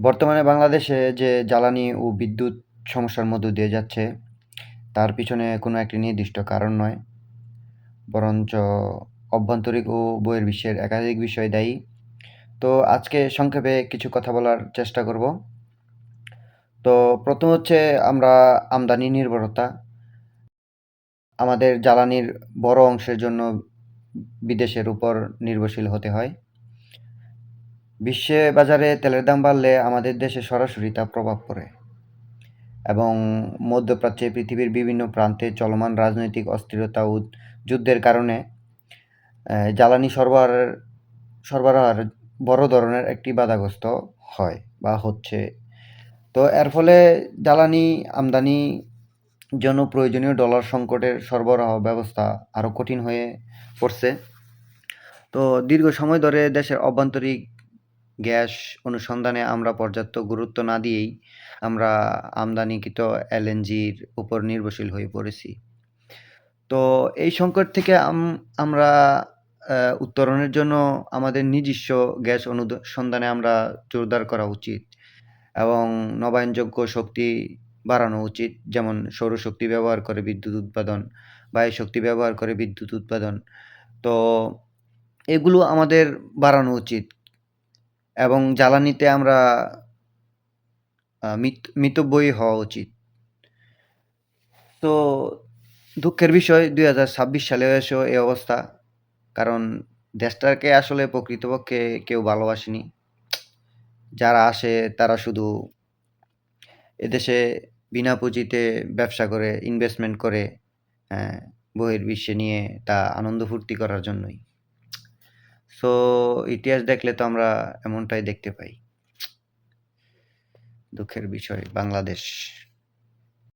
বর্তমানে বাংলাদেশে যে জ্বালানি ও বিদ্যুৎ সমস্যার মধ্য দিয়ে যাচ্ছে, তার পিছনে কোনো একটি নির্দিষ্ট কারণ নয়, বরঞ্চ অভ্যন্তরীণ ও বহির্বিশ্বের একাধিক বিষয় দায়ী। তো আজকে সংক্ষেপে কিছু কথা বলার চেষ্টা করব। তো প্রথম হচ্ছে আমরা আমদানি নির্ভরতা। আমাদের জ্বালানির বড় অংশের জন্য বিদেশের উপর নির্ভরশীল হতে হয়। বিশ্বে বাজারে তেলের দাম বাড়লে আমাদের দেশে সরাসরি তা প্রভাব পড়ে এবং মধ্যপ্রাচ্যে পৃথিবীর বিভিন্ন প্রান্তে চলমান রাজনৈতিক অস্থিরতা ও যুদ্ধের কারণে জ্বালানি সরবরাহের বড় ধরনের একটি বাধাগ্রস্ত হয় বা হচ্ছে। তো এর ফলে জ্বালানি আমদানির জন্য প্রয়োজনীয় ডলার সংকটের সরবরাহ ব্যবস্থা আরও কঠিন হয়ে পড়ছে। তো দীর্ঘ সময় ধরে দেশের অভ্যন্তরীণ গ্যাস অনুসন্ধানে আমরা পর্যাপ্ত গুরুত্ব না দিয়েই আমরা আমদানিকৃত এলএনজির উপর নির্ভরশীল হয়ে পড়েছি। তো এই সংকট থেকে আমরা উত্তরণের জন্য আমাদের নিজস্ব গ্যাস অনুসন্ধানে আমরা জোরদার করা উচিত এবং নবায়নযোগ্য শক্তি বাড়ানো উচিত। যেমন সৌরশক্তি ব্যবহার করে বিদ্যুৎ উৎপাদন, বায়ু শক্তি ব্যবহার করে বিদ্যুৎ উৎপাদন। তো এগুলো আমাদের বাড়ানো উচিত এবং জ্বালানিতে আমরা মিতব্যয়ী হওয়া উচিত। তো দুঃখের বিষয় ২০২৬ সালেও এসেও এই অবস্থা। কারণ দেশটাকে আসলে প্রকৃতপক্ষে কেউ ভালোবাসেনি। যারা আসে তারা শুধু এদেশে বিনা পুঁজিতে ব্যবসা করে, ইনভেস্টমেন্ট করে, হ্যাঁ, বহির্বিশ্বে নিয়ে তা আনন্দ ফুর্তি করার জন্যই। সো ইতিহাস দেখলে তো আমরা এমনটাই দেখতে পাই। দুঃখের বিষয় বাংলাদেশ।